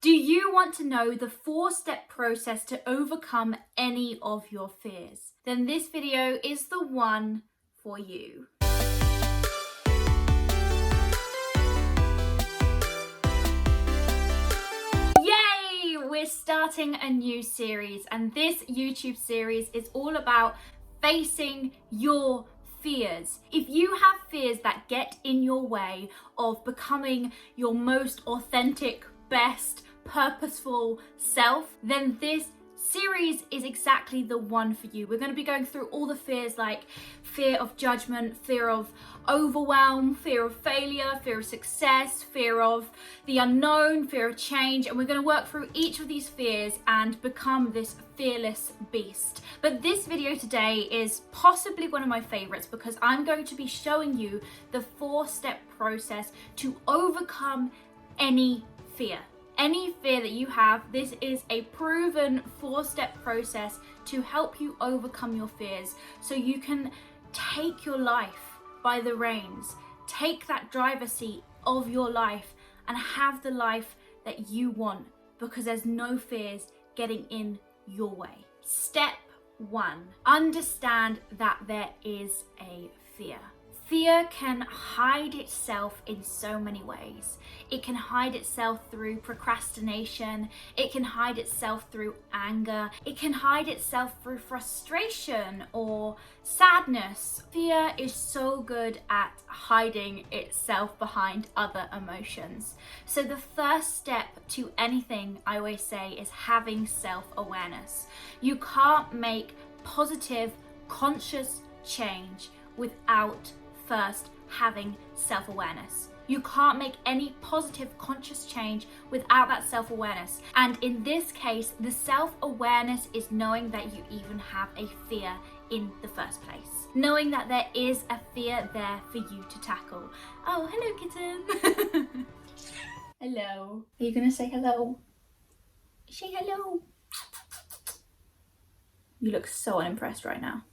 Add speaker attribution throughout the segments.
Speaker 1: Do you want to know the 4-step process to overcome any of your fears? Then this video is the one for you. Yay! We're starting a new series, and this YouTube series is all about facing your fears. If you have fears that get in your way of becoming your most authentic, best, purposeful self, then this series is exactly the one for you. We're going to be going through all the fears, like fear of judgment, fear of overwhelm, fear of failure, fear of success, fear of the unknown, fear of change, and we're going to work through each of these fears and become this fearless beast. But this video today is possibly one of my favorites because I'm going to be showing you the 4-step process to overcome any fear. Any fear that you have, this is a proven 4-step process to help you overcome your fears so you can take your life by the reins, take that driver's seat of your life and have the life that you want because there's no fears getting in your way. Step 1, understand that there is a fear. Fear can hide itself in so many ways. It can hide itself through procrastination. It can hide itself through anger. It can hide itself through frustration or sadness. Fear is so good at hiding itself behind other emotions. So the first step to anything, I always say, is having self-awareness. You can't make positive, conscious change without first having self-awareness. You can't make any positive conscious change without that self-awareness. And in this case, the self-awareness is knowing that you even have a fear in the first place. Knowing that there is a fear there for you to tackle. Oh, hello, kitten. Hello. Are you gonna say hello? Say hello. You look so unimpressed right now.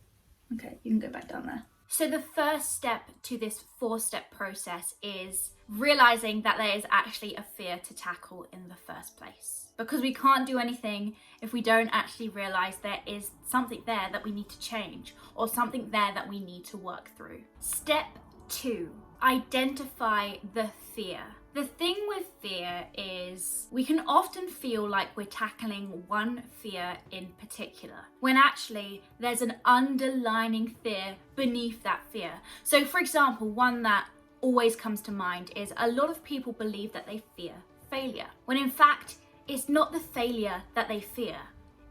Speaker 1: Okay, you can go back down there. So the first step to this 4-step process is realizing that there is actually a fear to tackle in the first place. Because we can't do anything if we don't actually realize there is something there that we need to change or something there that we need to work through. Step 2, identify the fear. The thing with fear is we can often feel like we're tackling one fear in particular, when actually there's an underlying fear beneath that fear. So for example, one that always comes to mind is a lot of people believe that they fear failure, when in fact, it's not the failure that they fear,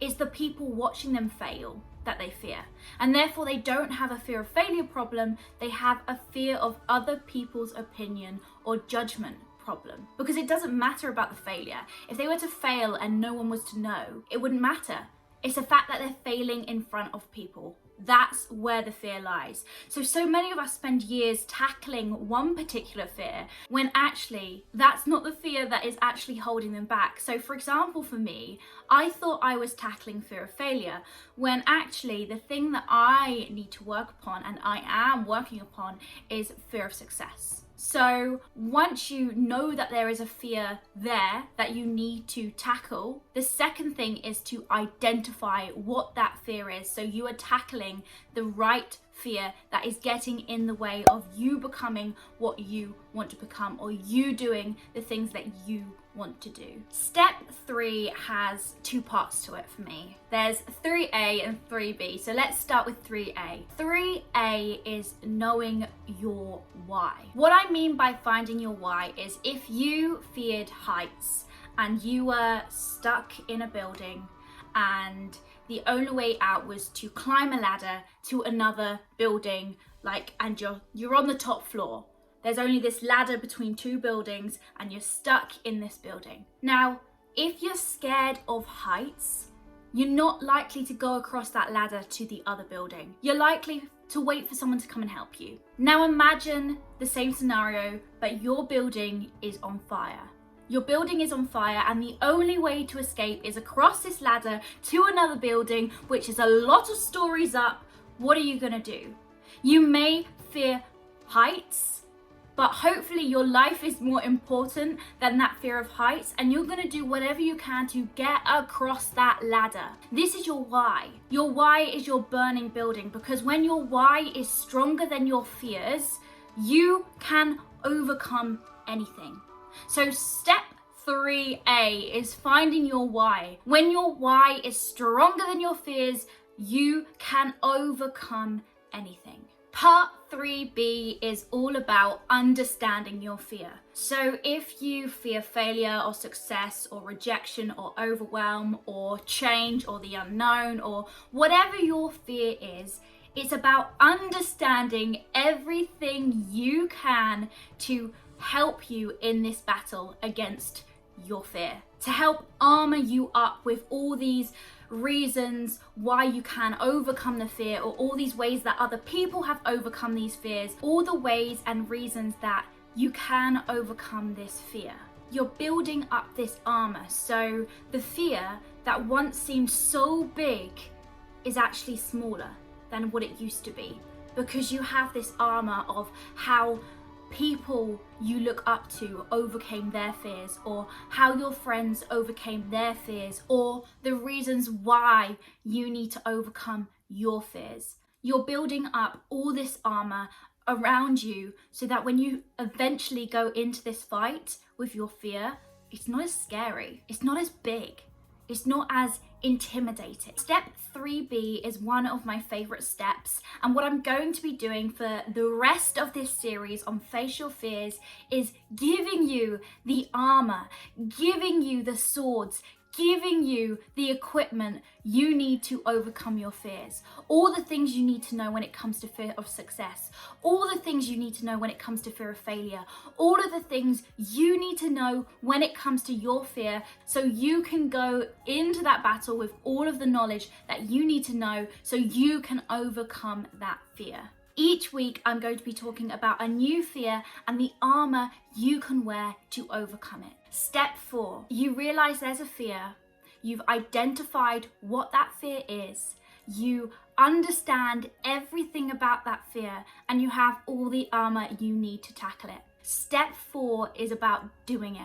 Speaker 1: it's the people watching them fail that they fear. And therefore they don't have a fear of failure problem, they have a fear of other people's opinion or judgment problem. Because it doesn't matter about the failure. If they were to fail and no one was to know, it wouldn't matter. It's the fact that they're failing in front of people. That's where the fear lies. So many of us spend years tackling one particular fear when actually that's not the fear that is actually holding them back. So for example, for me, I thought I was tackling fear of failure when actually the thing that I need to work upon and I am working upon is fear of success. So once you know that there is a fear there that you need to tackle, the second thing is to identify what that fear is. So you are tackling the right fear that is getting in the way of you becoming what you want to become or you doing the things that you want to do. Step 3 has 2 parts to it for me. There's 3A and 3B. So let's start with 3A. 3A is knowing your why. What I mean by finding your why is if you feared heights and you were stuck in a building and the only way out was to climb a ladder to another building, and you're on the top floor. There's only this ladder between 2 buildings and you're stuck in this building. Now, if you're scared of heights, you're not likely to go across that ladder to the other building. You're likely to wait for someone to come and help you. Now imagine the same scenario, but your building is on fire. Your building is on fire and the only way to escape is across this ladder to another building, which is a lot of stories up. What are you gonna do? You may fear heights, But hopefully your life is more important than that fear of heights, and you're gonna do whatever you can to get across that ladder. This is your why. Your why is your burning building, because when your why is stronger than your fears, you can overcome anything. So step 3A is finding your why. When your why is stronger than your fears, you can overcome anything. Part 3B is all about understanding your fear. So if you fear failure or success or rejection or overwhelm or change or the unknown or whatever your fear is, it's about understanding everything you can to help you in this battle against your fear, to help armor you up with all these reasons why you can overcome the fear, or all these ways that other people have overcome these fears, all the ways and reasons that you can overcome this fear. You're building up this armor, so the fear that once seemed so big is actually smaller than what it used to be, because you have this armor of how people you look up to overcame their fears, or how your friends overcame their fears, or the reasons why you need to overcome your fears. You're building up all this armor around you so that when you eventually go into this fight with your fear, it's not as scary, it's not as big, it's not as intimidating. Step 3B is one of my favorite steps, and what I'm going to be doing for the rest of this series on Face Your Fears is giving you the armor, giving you the swords, giving you the equipment you need to overcome your fears. All the things you need to know when it comes to fear of success, all the things you need to know when it comes to fear of failure, all of the things you need to know when it comes to your fear, so you can go into that battle with all of the knowledge that you need to know so you can overcome that fear. Each week, I'm going to be talking about a new fear and the armor you can wear to overcome it. Step 4, you realize there's a fear. You've identified what that fear is. You understand everything about that fear, and you have all the armor you need to tackle it. Step 4 is about doing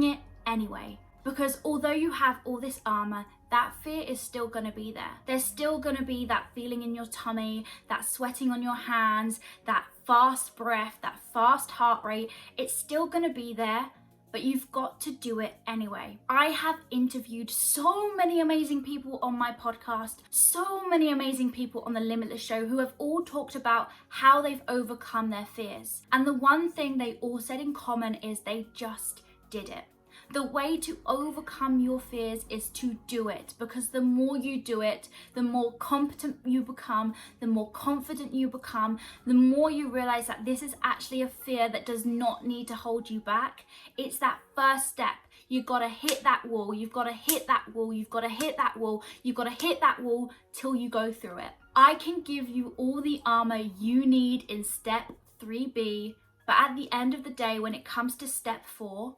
Speaker 1: it anyway. Because although you have all this armor, that fear is still going to be there. There's still going to be that feeling in your tummy, that sweating on your hands, that fast breath, that fast heart rate. It's still going to be there, but you've got to do it anyway. I have interviewed so many amazing people on my podcast, so many amazing people on the Limitless show who have all talked about how they've overcome their fears. And the one thing they all said in common is they just did it. The way to overcome your fears is to do it, because the more you do it, the more competent you become, the more confident you become, the more you realize that this is actually a fear that does not need to hold you back. It's that first step. You've got to hit that wall, you've got to hit that wall, you've got to hit that wall, you've got to hit that wall till you go through it. I can give you all the armor you need in step 3B, but at the end of the day, when it comes to step 4,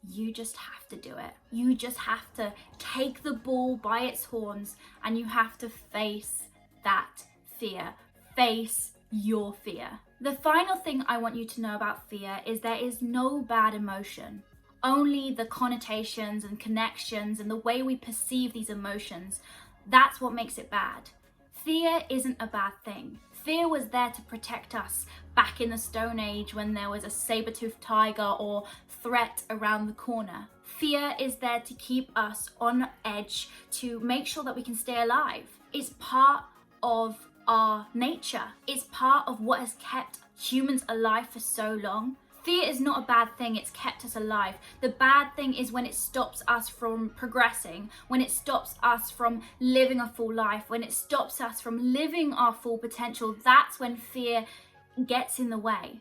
Speaker 1: you just have to do it. You just have to take the bull by its horns, and you have to face that fear. Face your fear. The final thing I want you to know about fear is there is no bad emotion. Only the connotations and connections and the way we perceive these emotions, that's what makes it bad. Fear isn't a bad thing. Fear was there to protect us back in the Stone Age when there was a saber-toothed tiger or threat around the corner. Fear is there to keep us on edge, to make sure that we can stay alive. It's part of our nature. It's part of what has kept humans alive for so long. Fear is not a bad thing, it's kept us alive. The bad thing is when it stops us from progressing, when it stops us from living a full life, when it stops us from living our full potential. That's when fear gets in the way.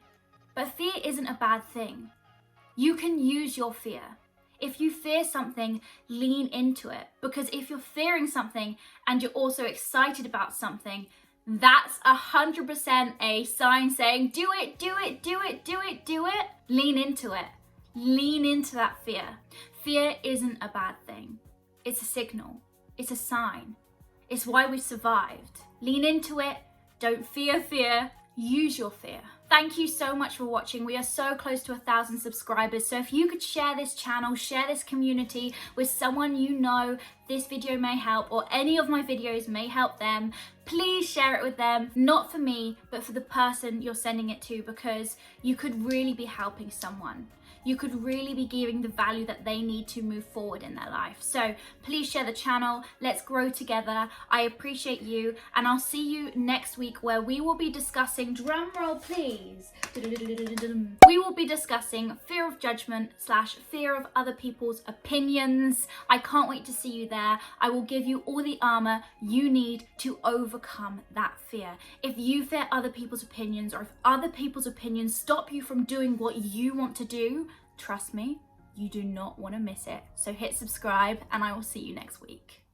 Speaker 1: But fear isn't a bad thing. You can use your fear. If you fear something, lean into it. Because if you're fearing something and you're also excited about something, that's 100% a sign saying, do it, do it, do it, do it, do it. Lean into it. Lean into that fear. Fear isn't a bad thing. It's a signal. It's a sign. It's why we survived. Lean into it. Don't fear fear. Use your fear. Thank you so much for watching. We are so close to 1,000 subscribers. So if you could share this channel, share this community with someone you know this video may help, or any of my videos may help them, please share it with them. Not for me, but for the person you're sending it to, because you could really be helping someone. You could really be giving the value that they need to move forward in their life. So please share the channel. Let's grow together. I appreciate you, and I'll see you next week, where we will be discussing, drum roll please, we will be discussing fear of judgment / fear of other people's opinions. I can't wait to see you there. I will give you all the armor you need to overcome that fear. If you fear other people's opinions, or if other people's opinions stop you from doing what you want to do, trust me, you do not want to miss it. So hit subscribe, and I will see you next week.